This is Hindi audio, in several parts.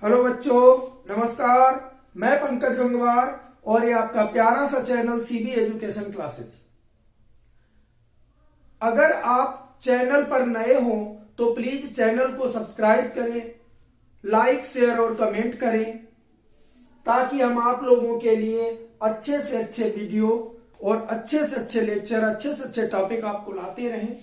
हेलो बच्चों, नमस्कार। मैं पंकज गंगवार और ये आपका प्यारा सा चैनल सीबी एजुकेशन क्लासेस। अगर आप चैनल पर नए हो तो प्लीज चैनल को सब्सक्राइब करें, लाइक शेयर और कमेंट करें ताकि हम आप लोगों के लिए अच्छे से अच्छे वीडियो और अच्छे से अच्छे लेक्चर, अच्छे से अच्छे टॉपिक आपको लाते रहें।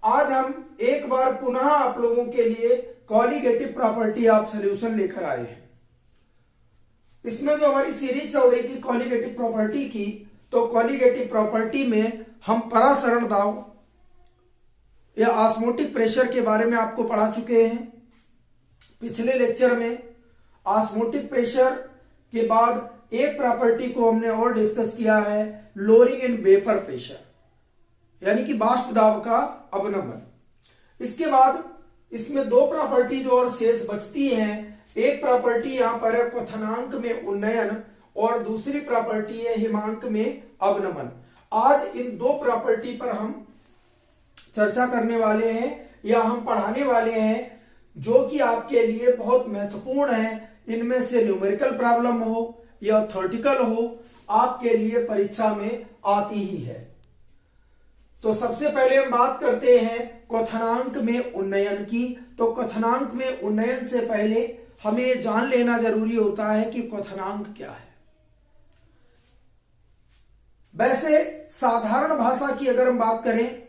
आज हम एक बार पुनः आप लोगों के लिए कॉलिगेटिव प्रॉपर्टी ऑफ सॉल्यूशन लेकर आए हैं। इसमें जो हमारी सीरीज चल रही थी कॉलिगेटिव प्रॉपर्टी की, तो कॉलिगेटिव प्रॉपर्टी में हम परासरण दाब या ऑस्मोटिक प्रेशर के बारे में आपको पढ़ा चुके हैं। पिछले लेक्चर में ऑस्मोटिक प्रेशर के बाद एक प्रॉपर्टी को हमने और डिस्कस किया है, लोअरिंग इन वेपर प्रेशर, यानी कि वाष्प दाब का अवनमन। इसके बाद इसमें दो प्रॉपर्टी जो और शेष बचती हैं। एक प्रॉपर्टी यहां पर है क्वथनांक में उन्नयन और दूसरी प्रॉपर्टी है हिमांक में अवनमन। आज इन दो प्रॉपर्टी पर हम चर्चा करने वाले हैं या हम पढ़ाने वाले हैं, जो कि आपके लिए बहुत महत्वपूर्ण है। इनमें से न्यूमेरिकल प्रॉब्लम हो या थ्योरेटिकल हो, आपके लिए परीक्षा में आती ही है। तो सबसे पहले हम बात करते हैं क्वथनांक में उन्नयन की। तो क्वथनांक में उन्नयन से पहले हमें ये जान लेना जरूरी होता है कि क्वथनांक क्या है। वैसे साधारण भाषा की अगर हम बात करें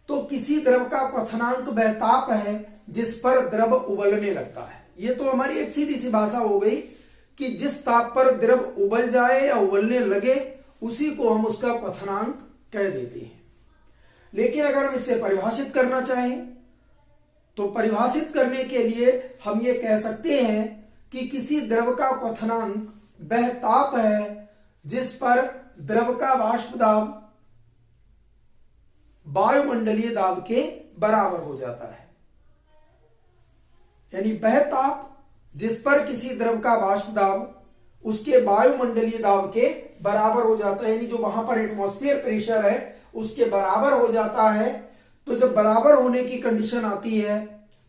तो किसी द्रव का क्वथनांक वह ताप है जिस पर द्रव उबलने लगता है। ये तो हमारी एक सीधी सी भाषा हो गई कि जिस ताप पर द्रव उबल जाए या उबलने लगे उसी को हम उसका क्वथनांक कह देते हैं। लेकिन अगर हम इसे परिभाषित करना चाहें तो परिभाषित करने के लिए हम ये कह सकते हैं कि किसी द्रव का क्वथनांक वह ताप है जिस पर द्रव का वाष्प दाब वायुमंडलीय दाब के बराबर हो जाता है। यानी वह ताप जिस पर किसी द्रव का वाष्प दाब उसके वायुमंडलीय दाब के बराबर हो जाता है, यानी जो वहां पर एटमॉस्फेयर प्रेशर है उसके बराबर हो जाता है। तो जब बराबर होने की कंडीशन आती है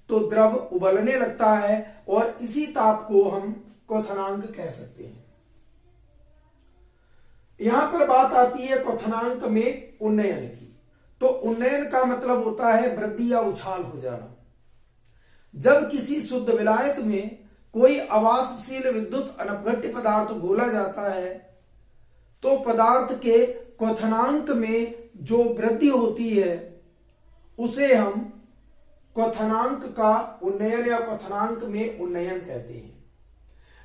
तो द्रव उबलने लगता है और इसी ताप को हम क्वथनांक कह सकते हैं। यहां पर बात आती है क्वथनांक में उन्नयन की। तो उन्नयन का मतलब होता है वृद्धि या उछाल हो जाना। जब किसी शुद्ध विलायक में कोई अवाष्पशील विद्युत अनपघट्य पदार्थ घोला जाता है तो पदार्थ के क्वथनांक में जो वृद्धि होती है उसे हम क्वथनांक का उन्नयन या क्वथनांक में उन्नयन कहते हैं।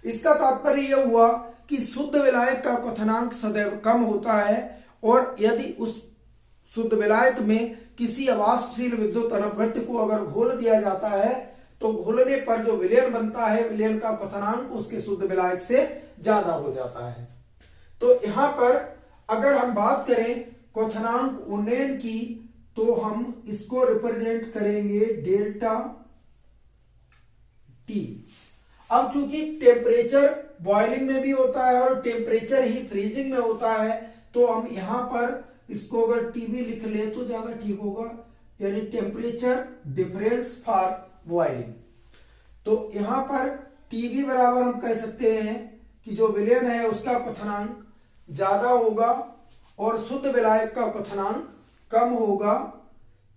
इसका तात्पर्य यह हुआ कि शुद्ध विलायक का क्वथनांक सदैव कम होता है और यदि उस शुद्ध विलायक में किसी अवाष्पशील विद्युत अनपघट्य को अगर घोल दिया जाता है तो घोलने पर जो विलयन बनता है, विलयन का क्वथनांक उसके शुद्ध विलायक से ज्यादा हो जाता है। तो यहां पर अगर हम बात करें क्वथनांक उन्नयन की तो हम इसको रिप्रेजेंट करेंगे डेल्टा टी। अब चूंकि टेम्परेचर बॉइलिंग में भी होता है और टेम्परेचर ही फ्रीजिंग में होता है, तो हम यहां पर इसको अगर टीबी लिख ले तो ज्यादा ठीक होगा, यानी टेम्परेचर डिफरेंस फॉर बॉइलिंग। तो यहां पर टीबी बराबर हम कह सकते हैं कि जो विलयन है उसका क्वथनांक ज्यादा होगा और शुद्ध विलायक का क्वथनांक कम होगा।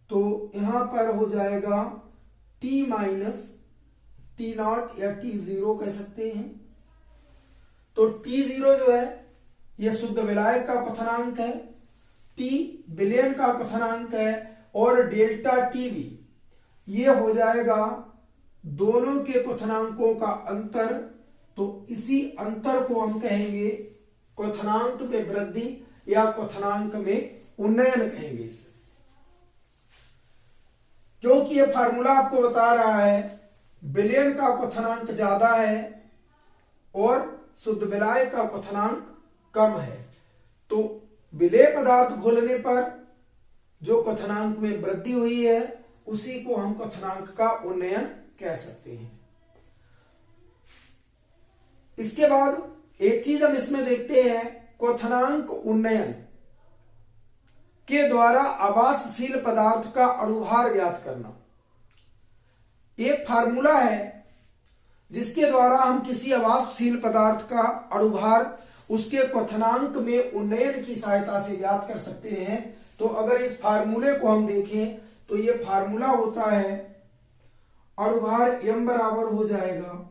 तो यहां पर हो जाएगा T माइनस टी नॉट या T0 कह सकते हैं। तो T0 जो है यह शुद्ध विलायक का क्वथनांक है, T विलयन का क्वथनांक है और डेल्टा टीवी ये हो जाएगा दोनों के क्वथनांकों का अंतर। तो इसी अंतर को हम कहेंगे क्वथनांक में वृद्धि या क्वथनांक में उन्नयन कहेंगे इसे, क्योंकि यह फार्मूला आपको बता रहा है विलयन का क्वथनांक ज्यादा है और शुद्ध विलायक का क्वथनांक कम है। तो विलेय पदार्थ घोलने पर जो क्वथनांक में वृद्धि हुई है उसी को हम क्वथनांक का उन्नयन कह सकते हैं। इसके बाद एक चीज हम इसमें देखते हैं, क्वथनांक उन्नयन के द्वारा अवाष्पशील पदार्थ का अणुभार ज्ञात करना। एक फार्मूला है जिसके द्वारा हम किसी अवाष्पशील पदार्थ का अणुभार उसके क्वथनांक में उन्नयन की सहायता से ज्ञात कर सकते हैं। तो अगर इस फार्मूले को हम देखें तो ये फार्मूला होता है अणुभार m बराबर हो जाएगा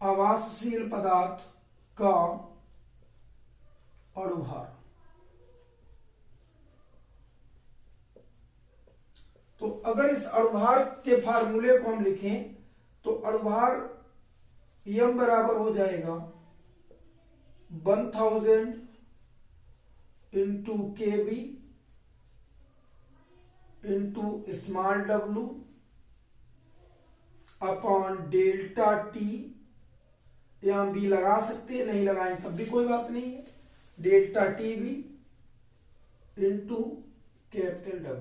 अवाष्पशील पदार्थ का अणुभार। तो अगर इस अणुभार के फार्मूले को हम लिखें तो अणुभार m बराबर हो जाएगा 1000 into KB into small w upon delta T। यहां बी लगा सकते हैं, नहीं लगाएं तब भी कोई बात नहीं है, delta TB into capital W।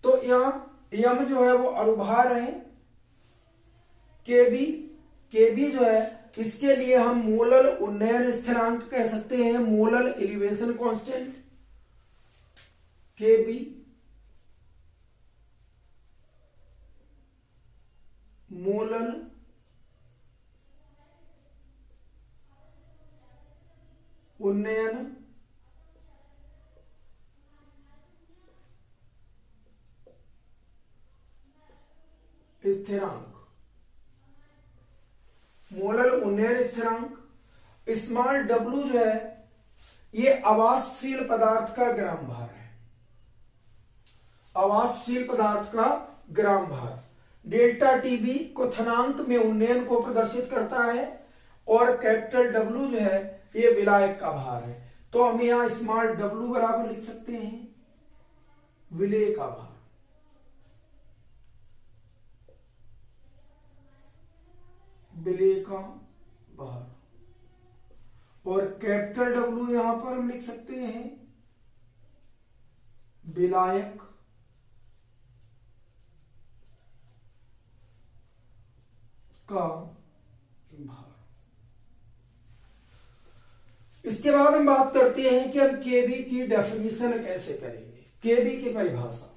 तो यहां यम जो है वो अणुभार है, केबी जो है इसके लिए हम मोलल उन्नयन स्थिरांक कह सकते हैं, मोलल एलिवेशन कांस्टेंट केबी मोलल उन्नयन स्थिरांक, मोलल उन्नयन स्थिरांक। स्मॉल w जो है ये अवाष्पशील पदार्थ का ग्राम भार है, अवाष्पशील पदार्थ का ग्राम भार। डेल्टा TB क्वथनांक में उन्नयन को प्रदर्शित करता है और कैपिटल W जो है ये विलायक का भार है। तो हम यहां स्मॉल w बराबर लिख सकते हैं विलेय का भार। विलेय का भार और कैपिटल W यहां पर हम लिख सकते हैं विलायक का भार। इसके बाद हम बात करते हैं कि हम केबी की डेफिनेशन कैसे करेंगे। केबी की परिभाषा,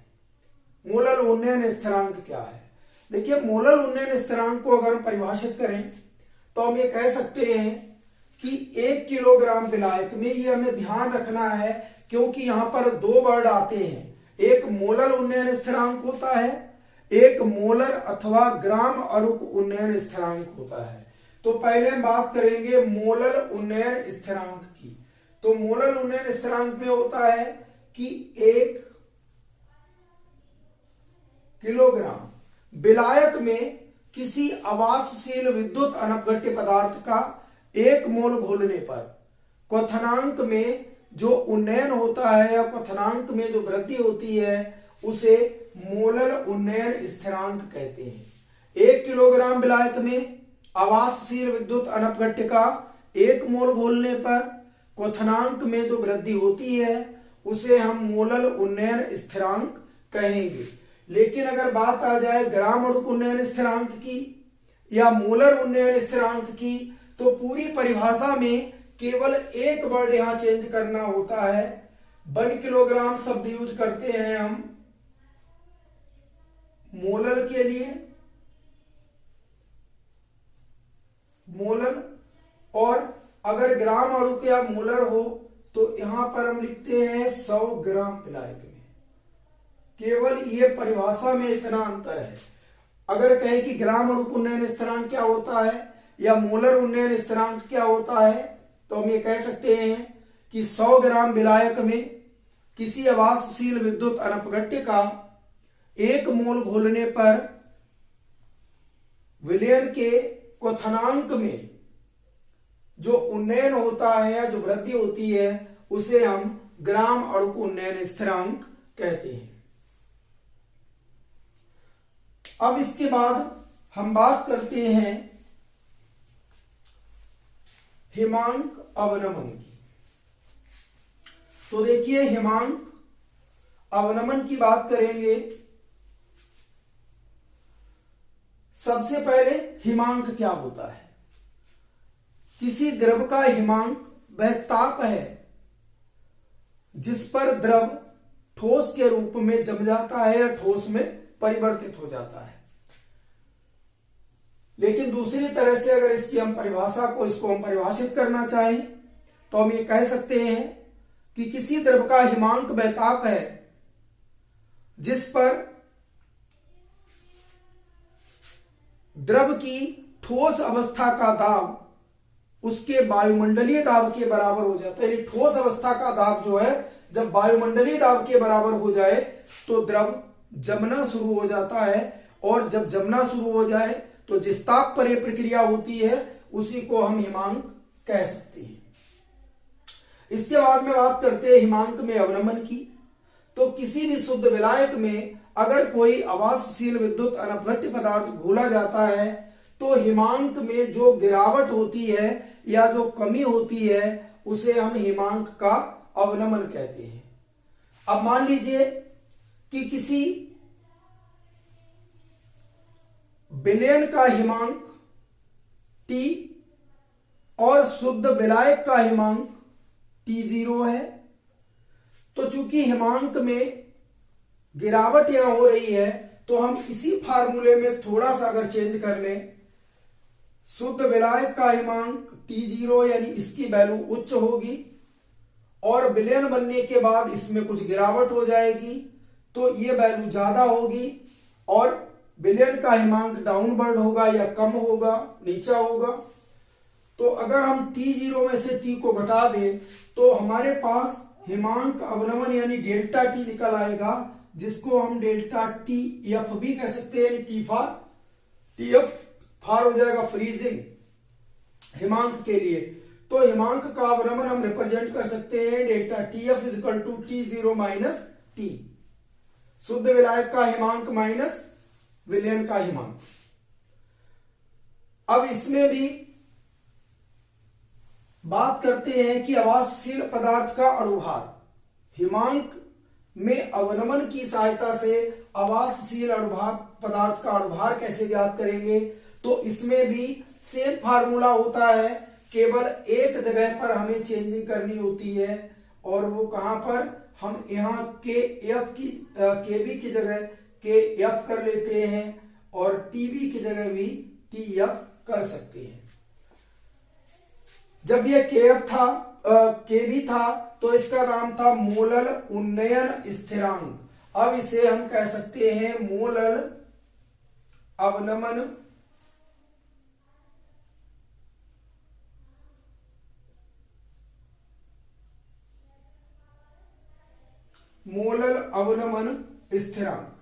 मोलल उन्नयन स्थिरांक क्या है। देखिए मोलल उन्नयन स्थिरांक को अगर हम परिभाषित करें तो हम ये कह सकते हैं कि 1 किलोग्राम विलायक में, ये हमें ध्यान रखना है क्योंकि यहां पर दो वर्ड आते हैं, एक मोलल उन्नयन स्थिरांक होता है, एक मोलर अथवा ग्राम अणुक उन्नयन स्थिरांक होता है। तो पहले हम बात करेंगे मोलल उन्नयन स्थिरांक की। तो मोलल उन्नयन स्थिरांक में होता है कि 1 किलोग्राम विलायक में किसी अवाष्पशील विद्युत अनपघट्य पदार्थ का 1 मोल घोलने पर क्वथनांक में जो उन्नयन होता है या क्वथनांक में जो वृद्धि होती है उसे मोलल उन्नयन स्थिरांक कहते हैं। 1 किलोग्राम विलायक में अवाष्पशील विद्युत अनपघट्य का 1 मोल घोलने पर क्वथनांक में जो वृद्धि होती है उसे हम मोलल उन्नयन स्थिरांक कहेंगे। लेकिन अगर बात आ जाए ग्राम अणुक उन्नयन स्थिरांक की या मोलर उन्नयन स्थिरांक की तो पूरी परिभाषा में केवल एक वर्ड यहां चेंज करना होता है। 1 किलोग्राम शब्द यूज करते हैं हम मोलर के लिए, मोलर, और अगर ग्राम अणुक या मोलर हो तो यहां पर हम लिखते हैं 100 ग्राम विलायक में। केवल ये परिभाषा में इतना अंतर है। अगर कहें कि ग्राम अणुक उन्नयन स्थिरांक क्या होता है या मोलर उन्नयन स्थिरांक क्या होता है तो हम ये कह सकते हैं कि 100 ग्राम विलायक में किसी अवाष्पशील विद्युत अनपघट्य का 1 मोल घोलने पर विलयन के क्वथनांक में जो उन्नयन होता है या जो वृद्धि होती है उसे हम ग्राम अणुक उन्नयन स्थिरांक कहते हैं। अब इसके बाद हम बात करते हैं हिमांक अवनमन की। तो देखिए हिमांक अवनमन की बात करेंगे सबसे पहले हिमांक क्या होता है? किसी द्रव का हिमांक वह ताप है जिस पर द्रव ठोस के रूप में जम जाता है या ठोस में परिवर्तित हो जाता है। लेकिन दूसरी तरह से अगर इसकी हम परिभाषित करना चाहें तो हम ये कह सकते हैं कि किसी द्रव का हिमांक वह ताप है जिस पर द्रव की ठोस अवस्था का दाब उसके वायुमंडलीय दाब के बराबर हो जाता है। ठोस अवस्था का दाब जो है जब वायुमंडलीय दाब के बराबर हो जाए तो द्रव जमना शुरू हो जाता है, और जब जमना शुरू हो जाए तो जिस ताप पर यह प्रक्रिया होती है उसी को हम हिमांक कह सकते हैं। इसके बाद में बात करते हैं हिमांक में अवनमन की। तो किसी भी शुद्ध विलायक में अगर कोई अवाष्पशील विद्युत अनपघट्य पदार्थ घोला जाता है तो हिमांक में जो गिरावट होती है या जो कमी होती है उसे हम हिमांक का अवनमन कहते हैं। अब मान लीजिए कि किसी विलयन का हिमांक T और शुद्ध विलायक का हिमांक T0 है। तो चूंकि हिमांक में गिरावट यहां हो रही है तो हम इसी फार्मूले में थोड़ा सा अगर चेंज कर लें, शुद्ध विलायक का हिमांक T0 यानी इसकी वैल्यू उच्च होगी और विलयन बनने के बाद इसमें कुछ गिरावट हो जाएगी तो ये वैल्यू ज्यादा होगी, और विलयन का हिमांक डाउनवर्ड होगा या कम होगा, नीचा होगा। तो अगर हम T0 में से T को घटा दें तो हमारे पास हिमांक अवनमन यानी डेल्टा T निकल आएगा, जिसको हम डेल्टा TF भी कह सकते हैं। TF फार हो जाएगा फ्रीजिंग हिमांक के लिए। तो हिमांक का अवनमन हम रिप्रेजेंट कर सकते हैं delta TF equal to T0 minus T, शुद्ध विलायक का हिमांक माइनस विलयन का हिमांक। अब इसमें भी बात करते हैं कि अवाष्पशील पदार्थ का अणुभार। हिमांक में अवनमन की सहायता से अवाष्पशील अणुभार पदार्थ का अणुभार कैसे ज्ञात करेंगे? तो इसमें भी सेम फार्मूला होता है, केवल एक जगह पर हमें चेंजिंग करनी होती है, और वो कहां पर? हम यहां KB की जगह KF कर लेते हैं और TB की जगह भी TF कर सकते हैं। जब ये KB था तो इसका नाम था मोलल उन्नयन स्थिरांक। अब इसे हम कह सकते हैं मोलल अवनमन स्थिरांक।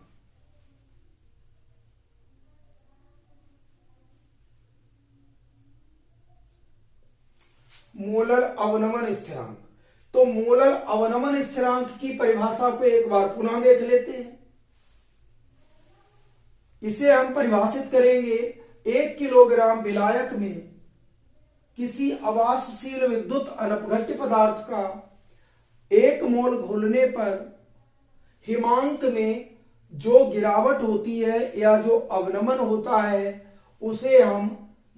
मोलल अवनमन स्थिरांक। तो मोलल अवनमन स्थिरांक की परिभाषा को एक बार पुनः देख लेते हैं। इसे हम परिभाषित करेंगे 1 किलोग्राम विलायक में किसी अवाष्पशील विद्युत अनपघट्य पदार्थ का 1 मोल घोलने पर हिमांक में जो गिरावट होती है या जो अवनमन होता है उसे हम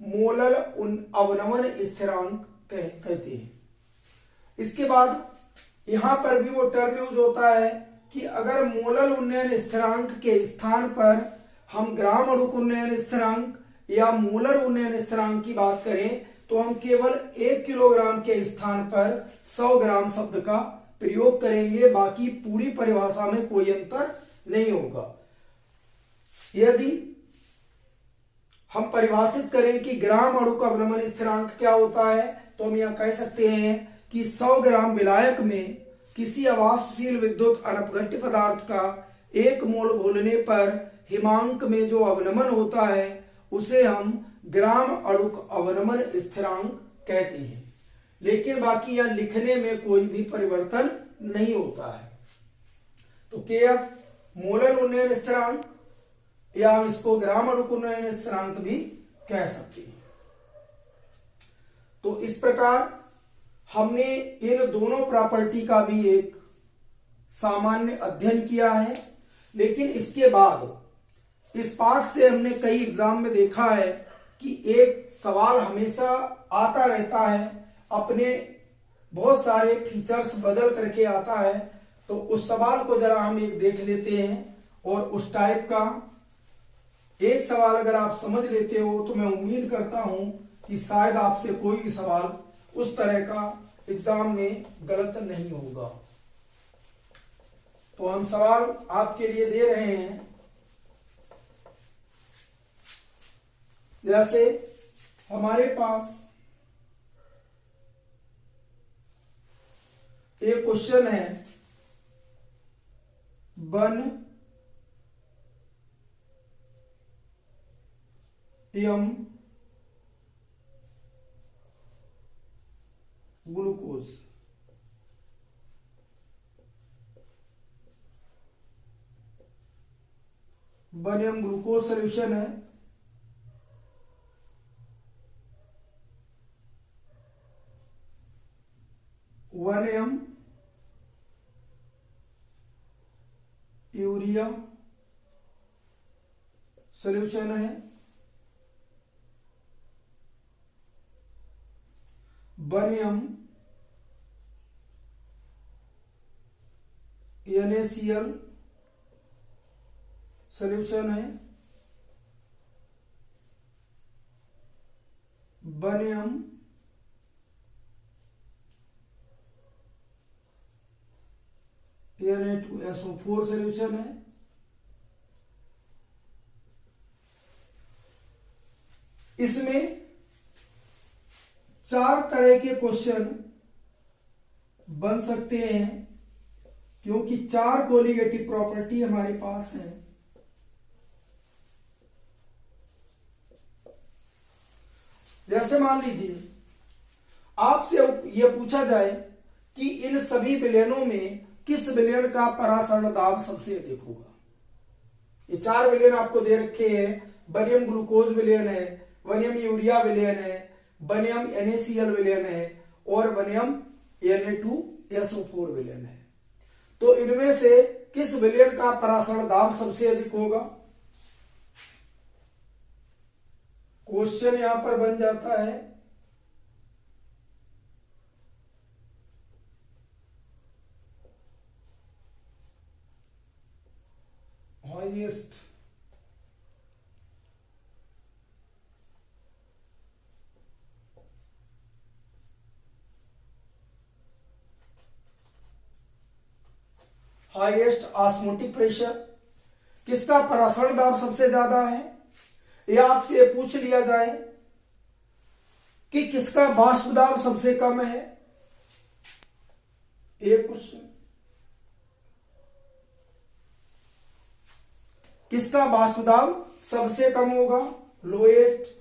मोलल अवनमन स्थिरांक कहते हैं। इसके बाद यहां पर भी वो टर्म यूज होता है कि अगर मोलल उन्नयन स्थिरांक के स्थान पर हम ग्राम अणुक उन्नयन स्थिरांक या मोलर उन्नयन स्थिरांक की बात करें तो हम केवल 1 किलोग्राम के स्थान पर 100 ग्राम शब्द का प्रयोग करेंगे, बाकी पूरी परिभाषा में कोई अंतर नहीं होगा। यदि हम परिभाषित करें कि ग्राम अणुक अवनमन स्थिरांक क्या होता है तो हम यह कह सकते हैं कि 100 ग्राम विलायक में किसी अवाष्पशील विद्युत अनपघट्य पदार्थ का 1 मोल घोलने पर हिमांक में जो अवनमन होता है उसे हम ग्राम अणुक अवनमन स्थिरांक कहते हैं। लेकिन बाकी यह लिखने में कोई भी परिवर्तन नहीं होता है। तो KF मोलर उन्नयन स्थिरांक या हम इसको ग्राम अणुक उन्नयन स्थिरांक भी कह सकते हैं। तो इस प्रकार हमने इन दोनों प्रॉपर्टी का भी एक सामान्य अध्ययन किया है। लेकिन इसके बाद इस पाठ से हमने कई एग्जाम में देखा है कि एक सवाल हमेशा आता रहता है, अपने बहुत सारे फीचर्स बदल करके आता है। तो उस सवाल को जरा हम एक देख लेते हैं और उस टाइप का एक सवाल अगर आप समझ लेते हो तो मैं उम्मीद करता हूं कि शायद आपसे कोई भी सवाल उस तरह का एग्जाम में गलत नहीं होगा। तो हम सवाल आपके लिए दे रहे हैं। जैसे हमारे पास एक क्वेश्चन है, one M glucose, one M glucose solution है। वन एम यूरिया सोल्यूशन है। वन एम NaCl सोल्यूशन है। वन एम Na2SO4 सोल्यूशन है। इसमें 4 तरह के क्वेश्चन बन सकते हैं क्योंकि 4 कोलिगेटिव प्रॉपर्टी हमारे पास है। जैसे मान लीजिए आपसे यह पूछा जाए कि इन सभी विलयनों में किस विलयन का परासरण दाब सबसे अधिक होगा। ये 4 विलयन आपको दे रखे हैं। वन एम ग्लूकोज विलयन है, वन एम यूरिया विलयन है, वन एम NaCl विलयन है और वन एम Na2SO4 विलयन है। तो इनमें से किस विलयन का परासरण दाब सबसे अधिक होगा? क्वेश्चन यहां पर बन जाता है हाईएस्ट ऑस्मोटिक प्रेशर, किसका परासरण दाब सबसे ज्यादा है। या आपसे पूछ लिया जाए कि किसका वाष्प दाब सबसे कम है। एक क्वेश्चन, किसका वाष्प दाब सबसे कम होगा, लोएस्ट।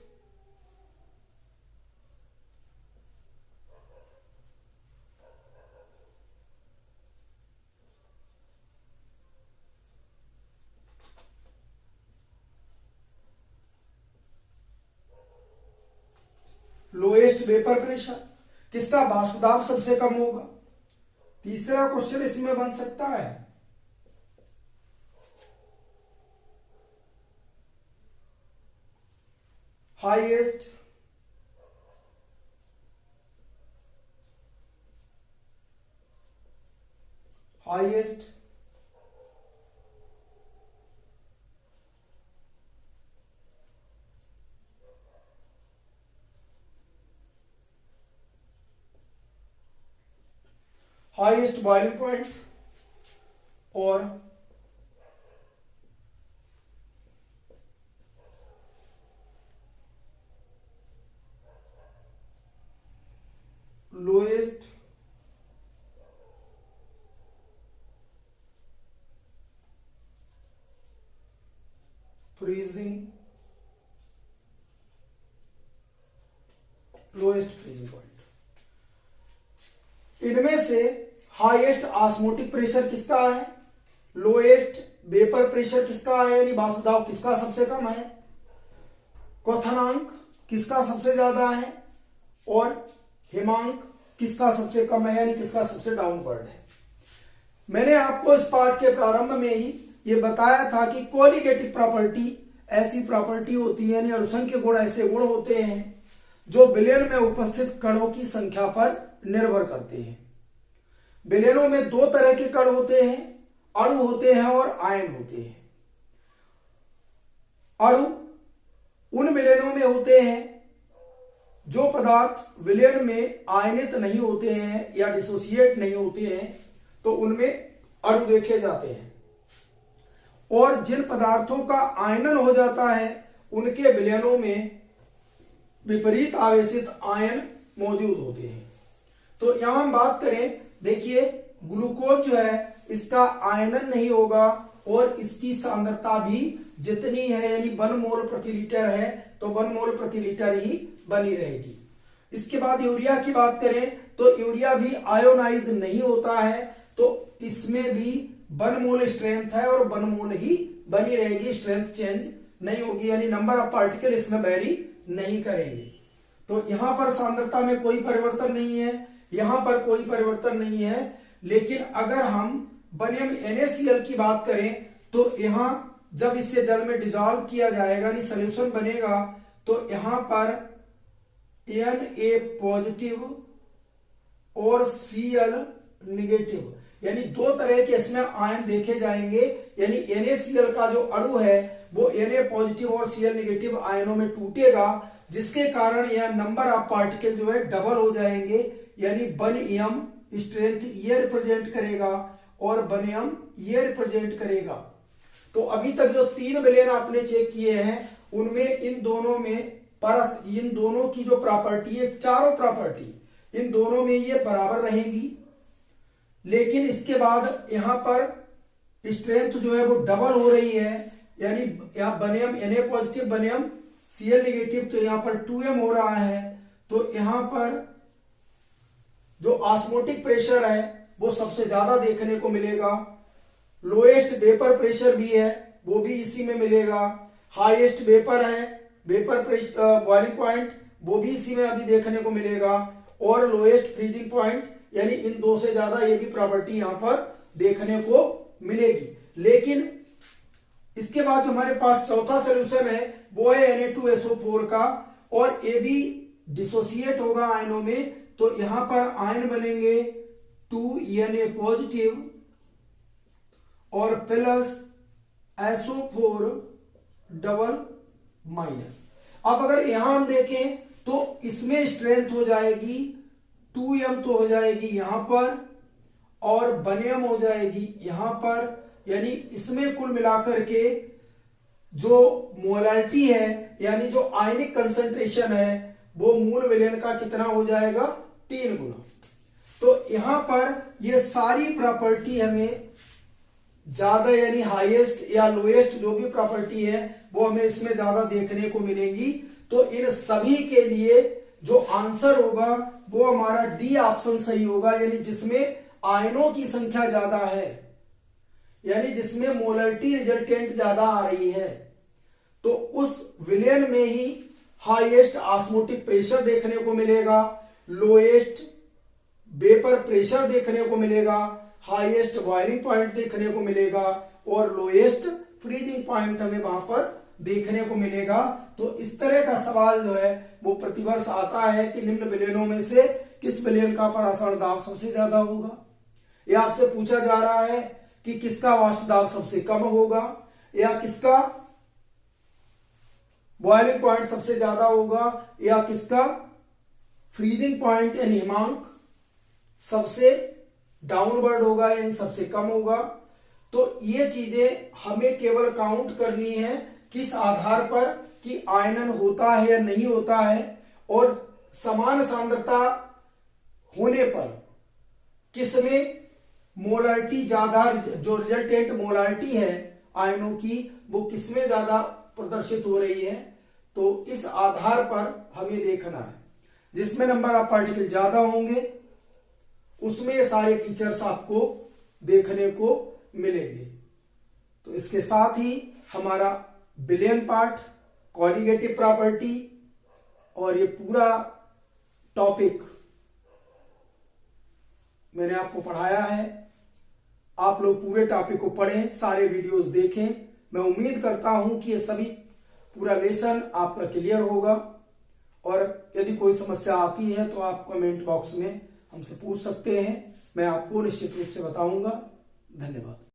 लोएस्ट वेपर प्रेशर, किसका वाष्प दाब सबसे कम होगा। तीसरा क्वेश्चन इसमें बन सकता है हाईएस्ट बॉइलिंग पॉइंट और लोएस्ट फ्रीजिंग पॉइंट। इनमें से हाईएस्ट ऑस्मोटिक प्रेशर किसका है, लोएस्ट वेपर प्रेशर किसका है यानी वाष्प दाब किसका सबसे कम है, क्वथनांक किसका सबसे ज्यादा है और हिमांक किसका सबसे कम है यानी किसका सबसे डाउनवर्ड है। मैंने आपको इस पाठ के प्रारंभ में ही ये बताया था कि कोलिगेटिव प्रॉपर्टी ऐसी प्रॉपर्टी होती है, यानी अनुसंख्य गुण ऐसे गुण होते हैं जो विलयन में उपस्थित कणों की संख्या पर निर्भर करते हैं। विलयनों में दो तरह के कण होते हैं, अणु होते हैं और आयन होते हैं। अणु उन विलयनों में होते हैं जो पदार्थ विलयन में आयनित नहीं होते हैं या डिसोसिएट नहीं होते हैं, तो उनमें अणु देखे जाते हैं। और जिन पदार्थों का आयनन हो जाता है उनके विलयनों में विपरीत आवेशित आयन मौजूद होते हैं। तो यहां हम बात करें, देखिए ग्लूकोज जो है इसका आयनन नहीं होगा और इसकी सांद्रता भी जितनी है यानी 1 मोल प्रति लीटर है तो 1 मोल प्रति लीटर ही बनी रहेगी। इसके बाद यूरिया की बात करें तो यूरिया भी आयोनाइज नहीं होता है, तो इसमें भी 1 मोल स्ट्रेंथ है और 1 मोल ही बनी रहेगी, स्ट्रेंथ चेंज नहीं होगी, यानी नंबर ऑफ पार्टिकल इसमें वेरी नहीं करेंगे। तो यहां पर सांद्रता में कोई परिवर्तन नहीं है, यहां पर कोई परिवर्तन नहीं है। लेकिन अगर हम बनियम NaCl की बात करें तो यहां जब इसे जल में डिजॉल्व किया जाएगा यानी सोल्यूशन बनेगा तो यहां पर Na पॉजिटिव और Cl निगेटिव यानी दो तरह के इसमें आयन देखे जाएंगे। यानी NaCl का जो अणु है वो Na पॉजिटिव और Cl निगेटिव आयनों में टूटेगा, जिसके कारण यह नंबर ऑफ पार्टिकल जो है डबल हो जाएंगे, यानी 1m स्ट्रेंथ ये रिप्रेजेंट करेगा और 1m ये रिप्रेजेंट करेगा। तो अभी तक जो 3 विलयन आपने चेक किए हैं उनमें इन दोनों की जो प्रॉपर्टी है, चारों प्रॉपर्टी इन दोनों में ये बराबर रहेंगी। लेकिन इसके बाद यहां पर स्ट्रेंथ जो है वो डबल हो रही है, यानी यहां बनियम Na पॉजिटिव बनियम Cl निगेटिव, तो यहां पर 2m हो रहा है। तो यहां पर जो ऑस्मोटिक प्रेशर है वो सबसे ज्यादा देखने को मिलेगा, लोएस्ट वेपर प्रेशर भी है वो भी इसी में मिलेगा, हाईएस्ट वेपर है वेपर प्रेशर बॉइलिंग पॉइंट वो भी इसी में अभी देखने को मिलेगा, और लोएस्ट फ्रीजिंग पॉइंट यानी इन दो से ज्यादा ये भी प्रॉपर्टी यहां पर देखने को मिलेगी। लेकिन इसके बाद जो हमारे पास चौथा सोल्यूशन है वो है Na2SO4 का, और ये भी डिसोसिएट होगा आयनों में। तो यहां पर आयन बनेंगे 2Na पॉजिटिव और प्लस SO4 डबल माइनस। अब अगर यहां हम देखें तो इसमें स्ट्रेंथ हो जाएगी 2m तो हो जाएगी यहां पर और 1m हो जाएगी यहां पर, यानी इसमें कुल मिलाकर के जो मोलारिटी है यानी जो आयनिक कंसंट्रेशन है वो मूल विलयन का कितना हो जाएगा 3 गुना। तो यहां पर ये सारी प्रॉपर्टी हमें ज्यादा यानी हाईएस्ट या लोएस्ट जो भी प्रॉपर्टी है वो हमें इसमें ज्यादा देखने को मिलेगी। तो इन सभी के लिए जो आंसर होगा वो हमारा डी ऑप्शन सही होगा, यानी जिसमें आयनों की संख्या ज्यादा है, यानी जिसमें मोलरिटी रिजल्टेंट ज्यादा आ रही है, तो उस विलयन में ही हाईएस्ट ऑस्मोटिक प्रेशर देखने को मिलेगा, लोएस्ट वेपर प्रेशर देखने को मिलेगा, हाईएस्ट बॉइलिंग पॉइंट देखने को मिलेगा और लोएस्ट फ्रीजिंग पॉइंट हमें वहां पर देखने को मिलेगा। तो इस तरह का सवाल जो है वो प्रतिवर्ष आता है कि निम्न विलयनों में से किस विलयन का परासरण दाब सबसे ज्यादा होगा। यह आपसे पूछा जा रहा है कि किसका वाष्प दाब सबसे कम होगा या किसका बॉइलिंग पॉइंट सबसे ज्यादा होगा या किसका फ्रीजिंग पॉइंट यानी हिमांक सबसे डाउनवर्ड होगा यानी सबसे कम होगा। तो ये चीजें हमें केवल काउंट करनी है किस आधार पर कि आयनन होता है या नहीं होता है, और समान सांद्रता होने पर किसमें मोलारिटी ज्यादा, जो रिजल्टेंट मोलारिटी है आयनों की वो किसमें ज्यादा प्रदर्शित हो रही है। तो इस आधार पर हमें देखना है, जिसमें नंबर ऑफ पार्टिकल ज्यादा होंगे उसमें ये सारे फीचर्स आपको देखने को मिलेंगे। तो इसके साथ ही हमारा विलयन पार्ट, कॉलिगेटिव प्रॉपर्टी और ये पूरा टॉपिक मैंने आपको पढ़ाया है। आप लोग पूरे टॉपिक को पढ़ें, सारे वीडियोस देखें। मैं उम्मीद करता हूं कि ये सभी पूरा लेसन आपका क्लियर होगा। और यदि कोई समस्या आती है तो आप कमेंट बॉक्स में हमसे पूछ सकते हैं, मैं आपको निश्चित रूप से बताऊंगा। धन्यवाद।